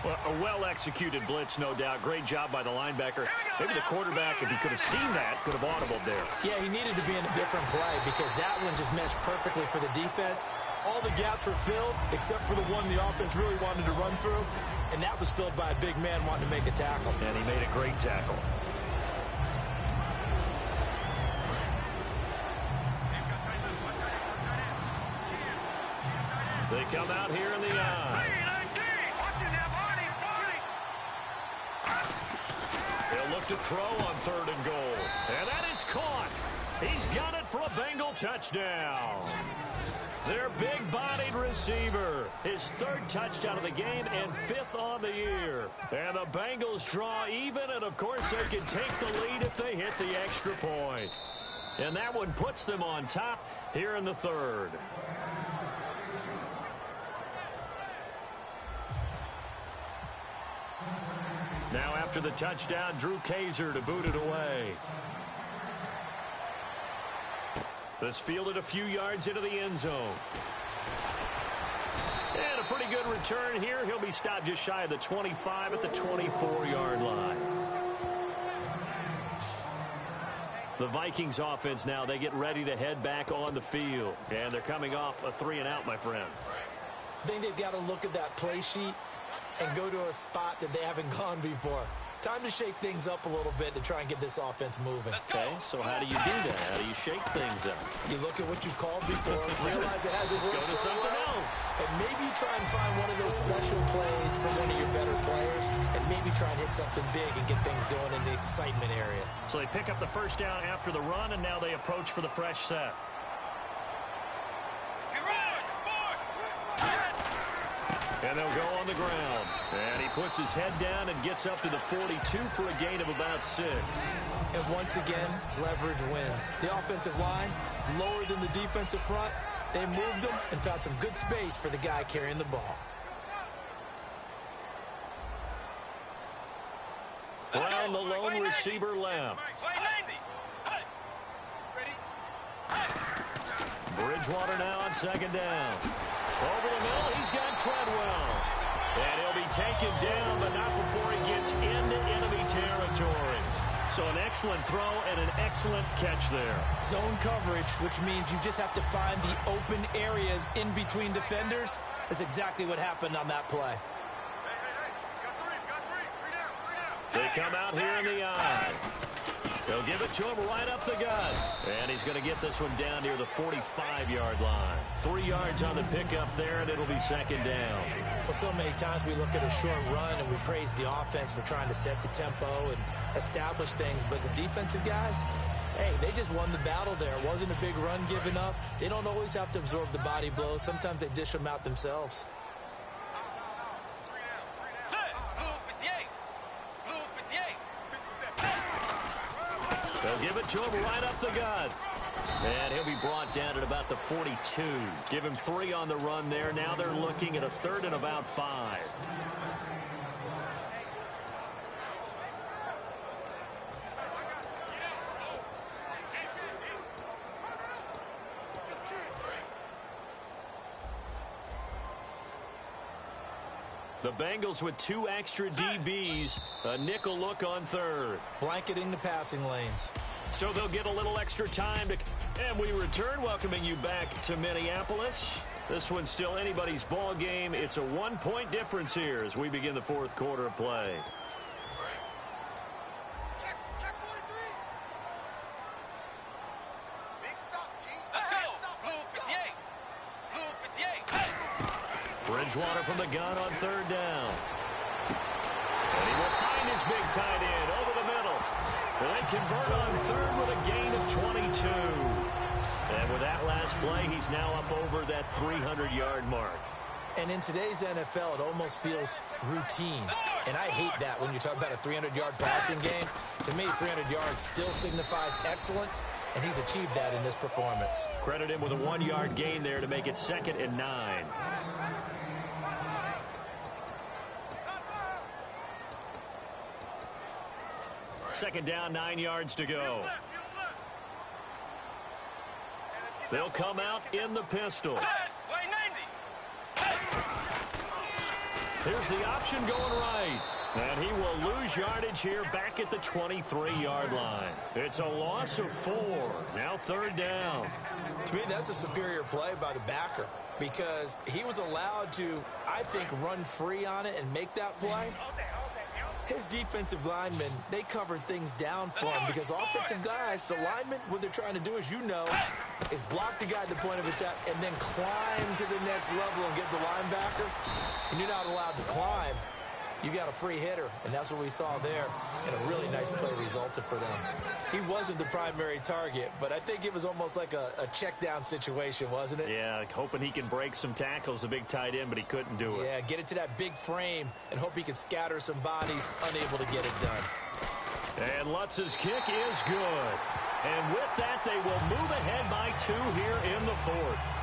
Well, a well-executed blitz, no doubt. Great job by the linebacker. Maybe the quarterback, if he could have seen that, could have audibled there. Yeah, he needed to be in a different play because that one just meshed perfectly for the defense. All the gaps were filled except for the one the offense really wanted to run through, and that was filled by a big man wanting to make a tackle. And he made a great tackle. They come out here in the eye. They'll look to throw on 3rd and goal. And that is caught. He's got it for a Bengal touchdown. Their big-bodied receiver. His 3rd touchdown of the game and 5th on the year. And the Bengals draw even, and of course they can take the lead if they hit the extra point. And that one puts them on top here in the 3rd. Now after the touchdown, Drew Kaiser to boot it away. This fielded a few yards into the end zone. And a pretty good return here. He'll be stopped just shy of the 25 at the 24-yard line. The Vikings offense now, they get ready to head back on the field. And they're coming off a 3-and-out, my friend. I think they've got to look at that play sheet and go to a spot that they haven't gone before. Time to shake things up a little bit to try and get this offense moving. Okay, so how do you do that? How do you shake things up? You look at what you called before, realize it hasn't worked Go to something else. and maybe try and find one of those special plays from one of your better players, and maybe try and hit something big and get things going in the excitement area. So they pick up the 1st down after the run, and now they approach for the fresh set. And they'll go on the ground. And he puts his head down and gets up to the 42 for a gain of about 6. And once again, leverage wins. The offensive line, lower than the defensive front. They moved them and found some good space for the guy carrying the ball. Brown, the lone receiver, left. Bridgewater now on 2nd down. Over the middle, he's got Treadwell. And he'll be taken down, but not before he gets into enemy territory. So an excellent throw and an excellent catch there. Zone coverage, which means you just have to find the open areas in between defenders. That's exactly what happened on that play. They come out here in the eye. They'll give it to him right up the gut. And he's going to get this one down near the 45-yard line. 3 yards on the pickup there, and it'll be 2nd down. Well, so many times we look at a short run and we praise the offense for trying to set the tempo and establish things. But the defensive guys, hey, they just won the battle there. It wasn't a big run given up. They don't always have to absorb the body blows. Sometimes they dish them out themselves. give it to him right up the gut. And he'll be brought down at about the 42. Give him 3 on the run there. Now they're looking at a 3rd and about 5. The Bengals with 2 extra DBs, a nickel look on 3rd. Blanketing the passing lanes. So they'll get a little extra time. And we return, welcoming you back to Minneapolis. This one's still anybody's ball game. It's a 1-point difference here as we begin the 4th quarter of play. Bridgewater from the gun on 3rd down. And he will find his big tight end over the middle. And they convert on 3rd with a gain of 22. And with that last play, he's now up over that 300-yard mark. And in today's NFL, it almost feels routine. And I hate that when you talk about a 300-yard passing game. To me, 300 yards still signifies excellence, and he's achieved that in this performance. Credit him with a 1-yard gain there to make it 2nd and 9. Second down, 9 yards to go. They'll come out in the pistol. Here's the option going right. And he will lose yardage here back at the 23-yard line. It's a loss of 4. Now 3rd down. To me, that's a superior play by the backer because he was allowed to, I think, run free on it and make that play. His defensive linemen, they covered things down for him because offensive guys, the linemen, what they're trying to do, as you know, is block the guy at the point of attack and then climb to the next level and get the linebacker. And you're not allowed to climb. You got a free hitter, and that's what we saw there. And a really nice play resulted for them. He wasn't the primary target, but I think it was almost like a check down situation, wasn't it? Yeah, hoping he can break some tackles, a big tight end, but he couldn't do it. Yeah, get it to that big frame and hope he can scatter some bodies, unable to get it done. And Lutz's kick is good. And with that, they will move ahead by 2 here in the 4th.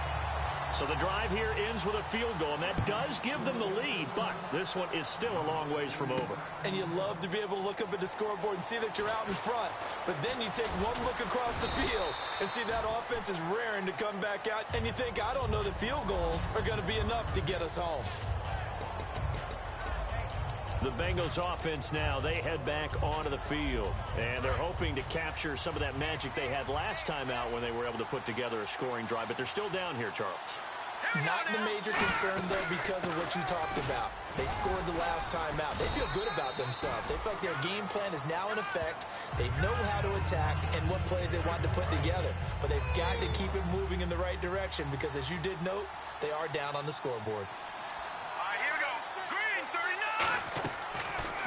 So the drive here ends with a field goal, and that does give them the lead, but this one is still a long ways from over. And you love to be able to look up at the scoreboard and see that you're out in front, but then you take one look across the field and see that offense is raring to come back out, and you think, I don't know that field goals are going to be enough to get us home. The Bengals offense now, they head back onto the field, and they're hoping to capture some of that magic they had last time out when they were able to put together a scoring drive, but they're still down here, Charles. Not the major concern, though, because of what you talked about. They scored the last time out. They feel good about themselves. They feel like their game plan is now in effect. They know how to attack and what plays they want to put together, but they've got to keep it moving in the right direction because, as you did note, they are down on the scoreboard.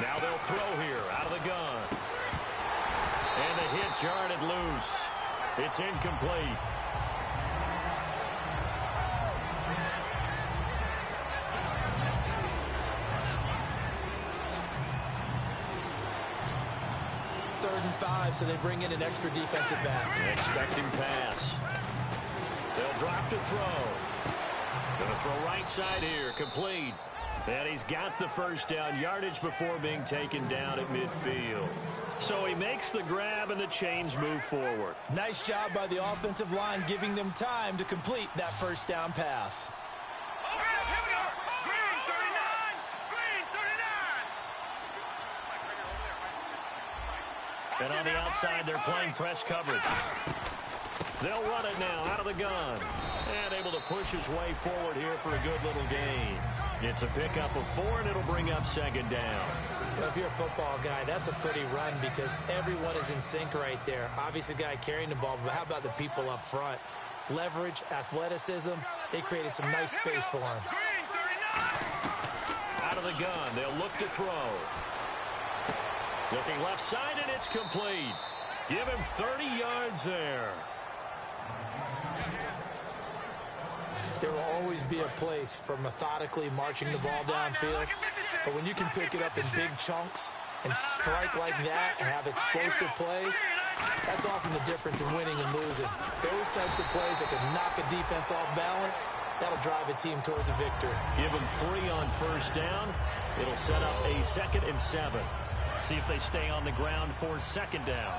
Now they'll throw here out of the gun. And the hit jarred loose. It's incomplete. Third and 5, so they bring in an extra defensive back. Expecting pass. They'll drop to throw. Gonna throw right side here, complete. And he's got the first down, yardage before being taken down at midfield. So he makes the grab and the chains move forward. Nice job by the offensive line giving them time to complete that first down pass. And on the outside, they're playing press coverage. They'll run it now out of the gun. And able to push his way forward here for a good little gain. It's a pickup of 4, and it'll bring up 2nd down. Well, if you're a football guy, that's a pretty run because everyone is in sync right there. Obviously, the guy carrying the ball, but how about the people up front? Leverage, athleticism, they created some nice space for him. Out of the gun, they'll look to throw. Looking left side, and it's complete. Give him 30 yards there. There will always be a place for methodically marching the ball downfield. But when you can pick it up in big chunks and strike like that and have explosive plays, That's often the difference in winning and losing. Those types of plays that can knock a defense off balance, that'll drive a team towards a victory. Give them 3 on first down. It'll set up a 2nd and 7. See if they stay on the ground for 2nd down.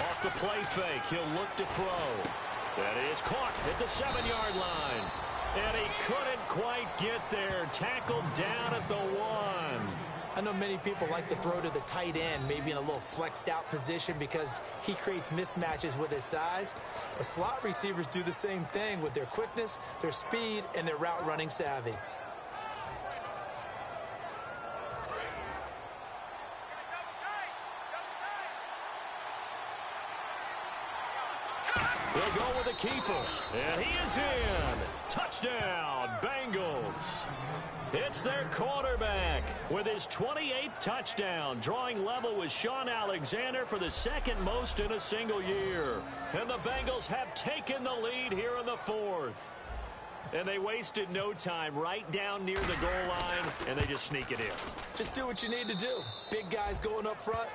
Off the play fake, he'll look to throw. That is caught at the 7-yard line. And he couldn't quite get there. Tackled down at the 1. I know many people like to throw to the tight end, maybe in a little flexed out position because he creates mismatches with his size. But slot receivers do the same thing with their quickness, their speed, and their route running savvy. They'll go with a keeper. And he is in. Touchdown, Bengals. It's their quarterback with his 28th touchdown, drawing level with Sean Alexander for the 2nd most in a single year. And the Bengals have taken the lead here in the 4th. And they wasted no time right down near the goal line, and they just sneak it in. Just do what you need to do. Big guys going up front,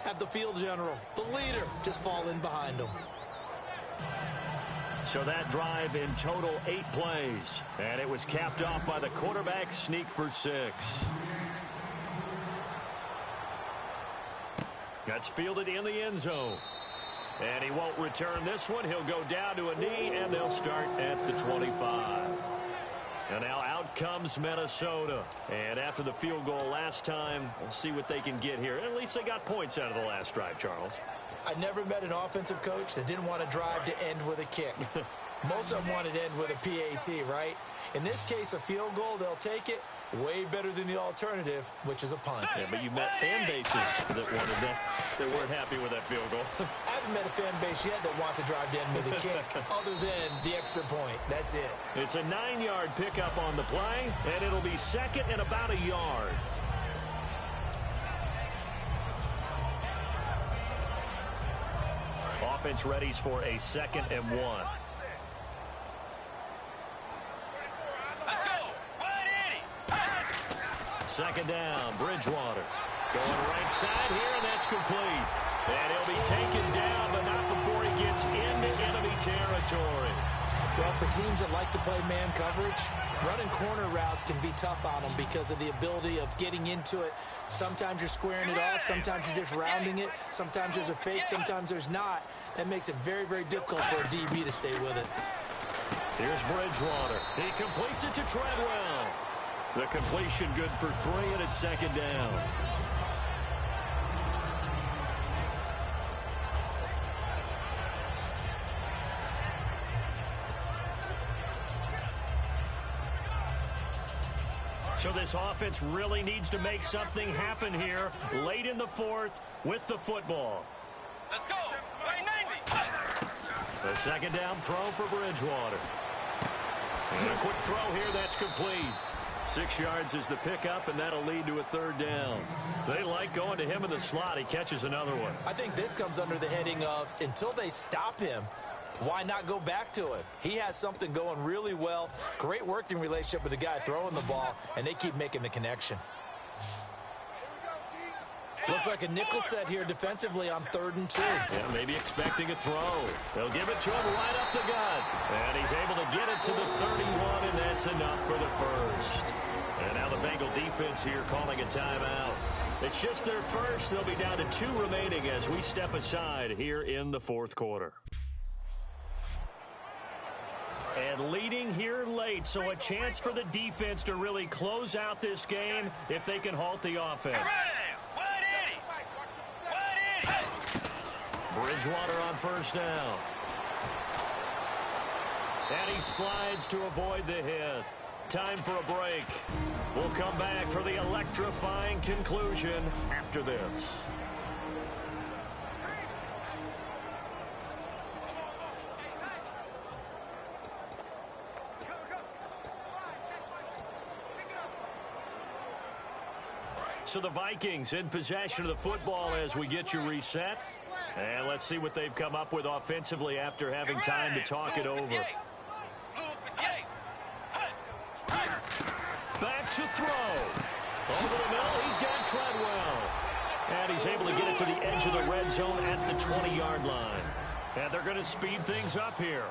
have the field general, the leader, just fall in behind them. So that drive in total 8 plays. And it was capped off by the quarterback sneak for 6. That's fielded in the end zone. And he won't return this one. He'll go down to a knee, and they'll start at the 25. And now out comes Minnesota. And after the field goal last time, we'll see what they can get here. At least they got points out of the last drive, Charles. I never met an offensive coach that didn't want to drive to end with a kick. Most of them wanted to end with a PAT, right? In this case, a field goal, they'll take it. Way better than the alternative, which is a punt. Yeah, but you met fan bases that wanted that. They weren't happy with that field goal. I haven't met a fan base yet that wants to drive to end with a kick, other than the extra point. That's it. It's a 9-yard pickup on the play, and it'll be 2nd and about a yard. Offense readies for a 2nd and 1. Let's go. 180. 2nd down, Bridgewater. Going right side here, and that's complete. And he'll be taken down, but not before he gets into enemy territory. Well, for teams that like to play man coverage, running corner routes can be tough on them because of the ability of getting into it. Sometimes you're squaring it off. Sometimes you're just rounding it. Sometimes there's a fake. Sometimes there's not. That makes it very, very difficult for a DB to stay with it. Here's Bridgewater. He completes it to Treadwell. The completion good for 3, and it's 2nd down. So this offense really needs to make something happen here late in the 4th with the football. Let's go. 90. The 2nd down throw for Bridgewater. And a quick throw here, that's complete. 6 yards is the pickup, and that'll lead to a 3rd down. They like going to him in the slot. He catches another one. I think this comes under the heading of until they stop him, why not go back to it? He has something going really well. Great working relationship with the guy throwing the ball, and they keep making the connection. Looks like a nickel set here defensively on 3rd and 2. Yeah, maybe expecting a throw. They'll give it to him right up the gut. And he's able to get it to the 31, and that's enough for the 1st. And now the Bengal defense here calling a timeout. It's just their first. They'll be down to 2 remaining as we step aside here in the 4th quarter. And leading here late, so a chance for the defense to really close out this game if they can halt the offense. 180. Bridgewater on 1st down. And he slides to avoid the hit. Time for a break. We'll come back for the electrifying conclusion after this. So the Vikings in possession of the football as we get you reset. And let's see what they've come up with offensively after having time to talk it over. Back to throw. Over the middle, he's got Treadwell. And he's able to get it to the edge of the red zone at the 20-yard line. And they're going to speed things up here.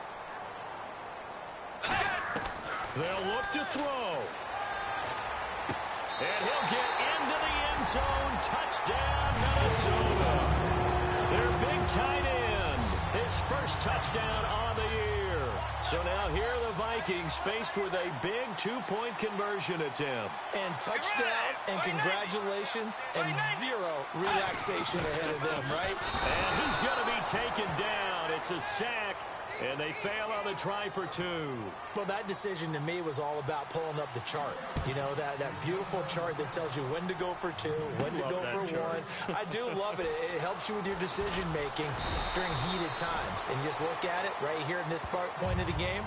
They'll look to throw. And he'll get into the end zone. Touchdown, Minnesota. Their big tight end. His first touchdown on the year. So now here are the Vikings faced with a big two-point conversion attempt. And touchdown, and congratulations, and zero relaxation ahead of them, right? And he's going to be taken down. It's a sack. And they fail on the try for two. Well, that decision to me was all about pulling up the chart. You know, that beautiful chart that tells you when to go for two, when to go for one. I do love it. It helps you with your decision-making during heated times. And just look at it right here in this point of the game.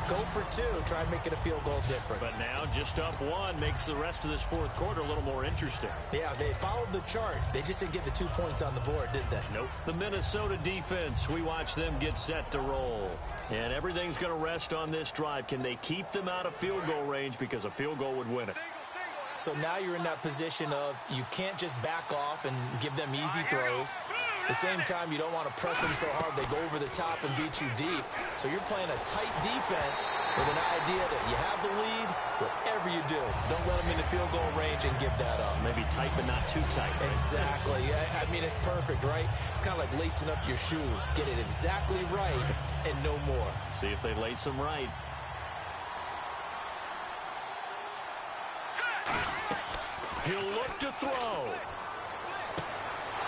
Go for two. Try and make it a field goal difference. But now just up one makes the rest of this fourth quarter a little more interesting. Yeah, they followed the chart. They just didn't get the 2 points on the board, did they? Nope. The Minnesota defense, we watch them get set to roll. And everything's going to rest on this drive. Can they keep them out of field goal range? Because a field goal would win it. So now you're in that position of you can't just back off and give them easy throws. At the same time, you don't want to press them so hard they go over the top and beat you deep. So you're playing a tight defense with an idea that you have the lead. Whatever you do, don't let them in the field goal range and give that up. Maybe tight, but not too tight. Right? Exactly. I mean, it's perfect, right? It's kind of like lacing up your shoes. Get it exactly right and no more. See if they lace them right. He'll look to throw.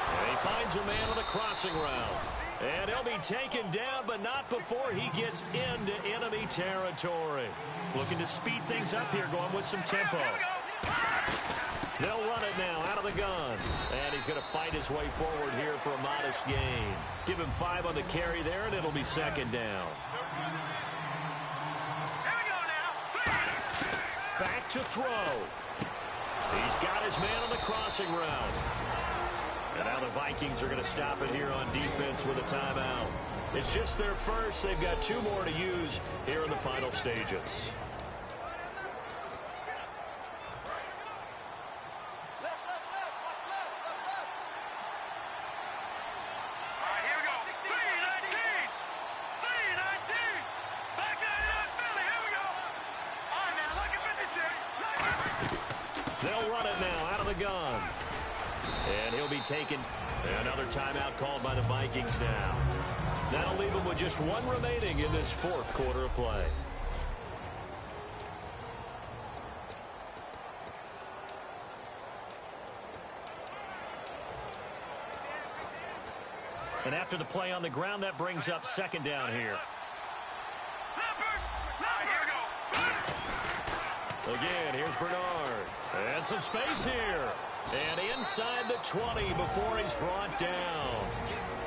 And he finds a man on the crossing route. And he'll be taken down, but not before he gets into enemy territory. Looking to speed things up here, going with some tempo. They'll run it now out of the gun. And he's going to fight his way forward here for a modest gain. Give him 5 on the carry there, and it'll be second down. Back to throw. He's got his man on the crossing route. And now the Vikings are going to stop it here on defense with a timeout. It's just their first. They've got 2 more to use here in the final stages. They'll run it now out of the gun. And he'll be taken. Another timeout called by the Vikings now. That'll leave him with just 1 remaining in this fourth quarter of play. And after the play on the ground, that brings up second down here. Again, here's Bernard. And some space here. And inside the 20 before he's brought down.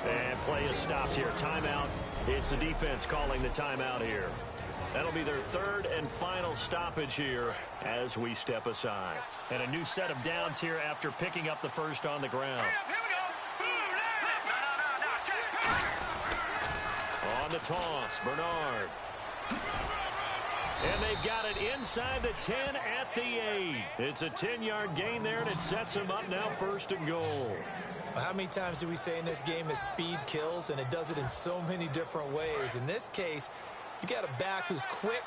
And play is stopped here. Timeout. It's the defense calling the timeout here. That'll be their 3rd and final stoppage here as we step aside. And a new set of downs here after picking up the first on the ground. On the toss, Bernard. And they've got it inside the 10 at the 8. It's a 10-yard gain there, and it sets them up now 1st and goal. How many times do we say in this game that speed kills, and it does it in so many different ways? In this case, you got a back who's quick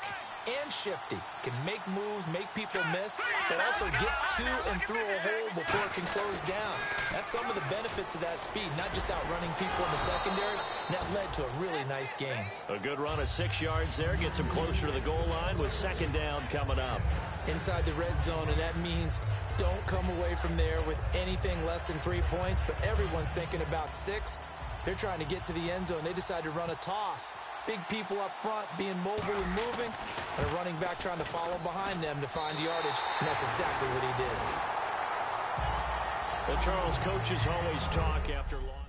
and shifty, can make moves, make people miss, but also gets to and through a hole before it can close down. That's some of the benefits of that speed, not just outrunning people in the secondary. And that led to a really nice game. A good run of 6 yards there, gets him closer to the goal line with second down coming up. Inside the red zone, and that means don't come away from there with anything less than 3 points, but everyone's thinking about 6. They're trying to get to the end zone. They decide to run a toss. Big people up front being mobile and moving, and a running back trying to follow behind them to find yardage, and that's exactly what he did. Well, Charles, coaches always talk after long.